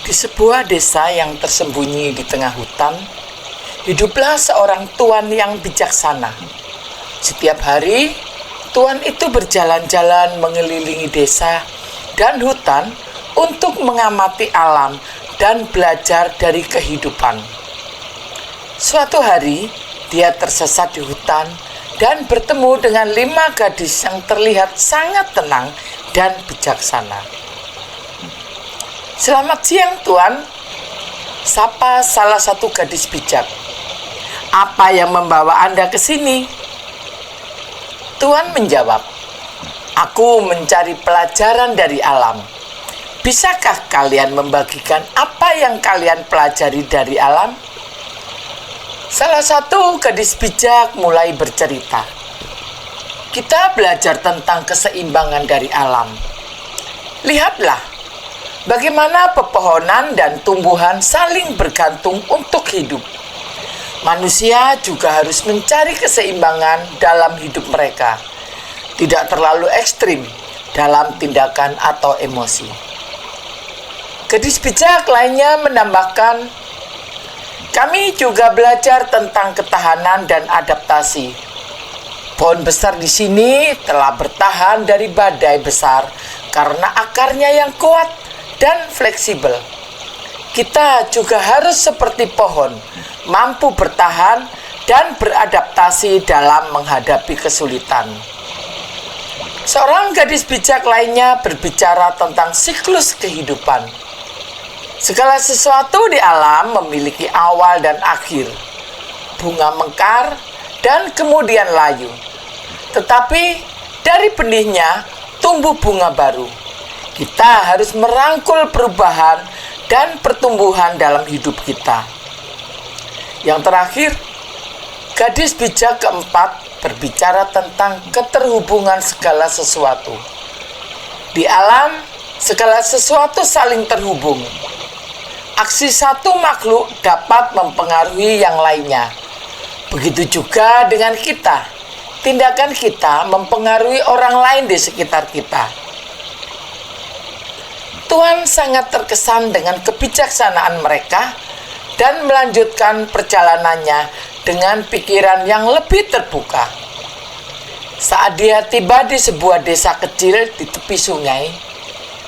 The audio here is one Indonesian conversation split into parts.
Di sebuah desa yang tersembunyi di tengah hutan, hiduplah seorang tuan yang bijaksana. Setiap hari, tuan itu berjalan-jalan mengelilingi desa dan hutan untuk mengamati alam dan belajar dari kehidupan. Suatu hari, dia tersesat di hutan dan bertemu dengan 5 gadis yang terlihat sangat tenang dan bijaksana. "Selamat siang, Tuan," sapa salah satu gadis bijak. "Apa yang membawa Anda ke sini?" Tuan menjawab, "Aku mencari pelajaran dari alam. Bisakah kalian membagikan apa yang kalian pelajari dari alam?" Salah satu gadis bijak mulai bercerita. "Kita belajar tentang keseimbangan dari alam. Lihatlah, bagaimana pepohonan dan tumbuhan saling bergantung untuk hidup. Manusia juga harus mencari keseimbangan dalam hidup mereka, tidak terlalu ekstrim dalam tindakan atau emosi." Gadis bijak lainnya menambahkan, "Kami juga belajar tentang ketahanan dan adaptasi. Pohon besar di sini telah bertahan dari badai besar karena akarnya yang kuat dan fleksibel. Kita juga harus seperti pohon, mampu bertahan dan beradaptasi dalam menghadapi kesulitan." Seorang gadis bijak lainnya berbicara tentang siklus kehidupan. Segala sesuatu di alam memiliki awal dan akhir. Bunga mekar dan kemudian layu. Tetapi dari benihnya tumbuh bunga baru. Kita harus merangkul perubahan dan pertumbuhan dalam hidup kita. Yang terakhir, gadis bijak keempat berbicara tentang keterhubungan segala sesuatu. Di alam, segala sesuatu saling terhubung. Aksi satu makhluk dapat mempengaruhi yang lainnya. Begitu juga dengan kita. Tindakan kita mempengaruhi orang lain di sekitar kita. Tuan sangat terkesan dengan kebijaksanaan mereka dan melanjutkan perjalanannya dengan pikiran yang lebih terbuka. Saat dia tiba di sebuah desa kecil di tepi sungai,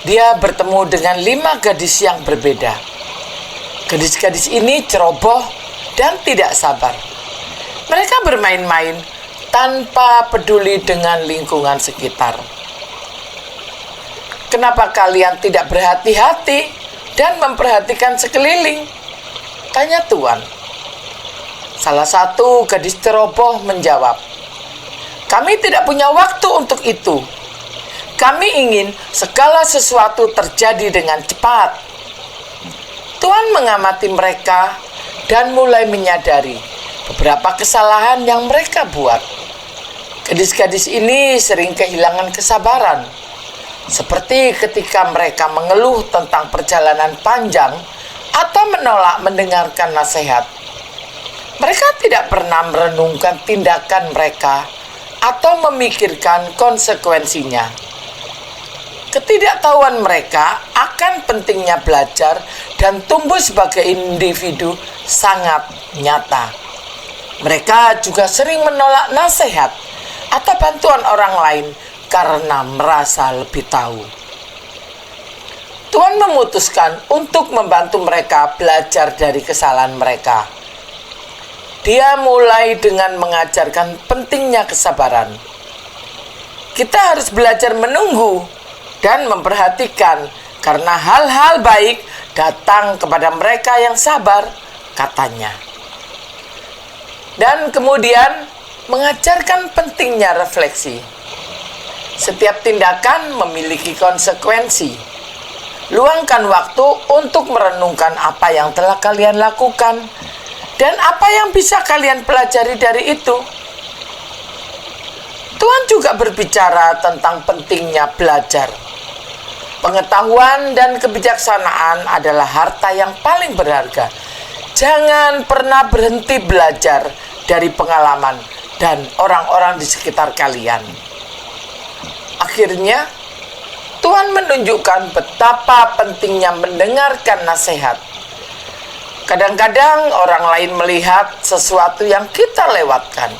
dia bertemu dengan 5 gadis yang berbeda. Gadis-gadis ini ceroboh dan tidak sabar. Mereka bermain-main tanpa peduli dengan lingkungan sekitar. "Kenapa kalian tidak berhati-hati dan memperhatikan sekeliling?" tanya Tuan. Salah satu gadis ceroboh menjawab, "Kami tidak punya waktu untuk itu. Kami ingin segala sesuatu terjadi dengan cepat." Tuan mengamati mereka dan mulai menyadari beberapa kesalahan yang mereka buat. Gadis-gadis ini sering kehilangan kesabaran, seperti ketika mereka mengeluh tentang perjalanan panjang atau menolak mendengarkan nasihat. Mereka tidak pernah merenungkan tindakan mereka atau memikirkan konsekuensinya. Ketidaktahuan mereka akan pentingnya belajar dan tumbuh sebagai individu sangat nyata. Mereka juga sering menolak nasihat atau bantuan orang lain karena merasa lebih tahu. Tuhan memutuskan untuk membantu mereka belajar dari kesalahan mereka. Dia mulai dengan mengajarkan pentingnya kesabaran. Kita harus belajar menunggu dan memperhatikan karena hal-hal baik datang kepada mereka yang sabar, katanya. Dan kemudian mengajarkan pentingnya refleksi. Setiap tindakan memiliki konsekuensi. Luangkan waktu untuk merenungkan apa yang telah kalian lakukan dan apa yang bisa kalian pelajari dari itu. Tuhan juga berbicara tentang pentingnya belajar. Pengetahuan dan kebijaksanaan adalah harta yang paling berharga. Jangan pernah berhenti belajar dari pengalaman dan orang-orang di sekitar kalian. Akhirnya, Tuhan menunjukkan betapa pentingnya mendengarkan nasihat. Kadang-kadang orang lain melihat sesuatu yang kita lewatkan.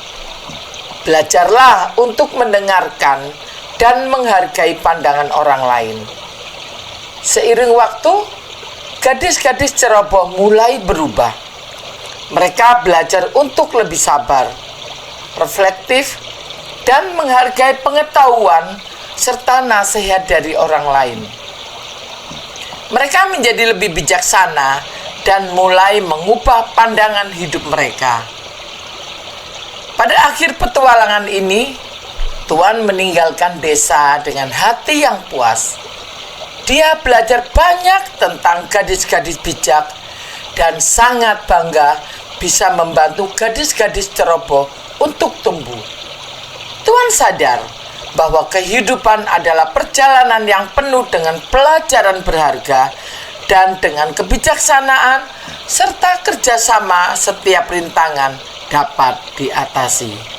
Belajarlah untuk mendengarkan dan menghargai pandangan orang lain. Seiring waktu, gadis-gadis ceroboh mulai berubah. Mereka belajar untuk lebih sabar, reflektif, dan menghargai pengetahuan serta nasihat dari orang lain. Mereka menjadi lebih bijaksana dan mulai mengubah pandangan hidup mereka. Pada akhir petualangan ini, Tuhan meninggalkan desa dengan hati yang puas. Dia belajar banyak tentang gadis-gadis bijak dan sangat bangga bisa membantu gadis-gadis ceroboh untuk tumbuh. Tuhan sadar bahwa kehidupan adalah perjalanan yang penuh dengan pelajaran berharga dan dengan kebijaksanaan serta kerjasama setiap rintangan dapat diatasi.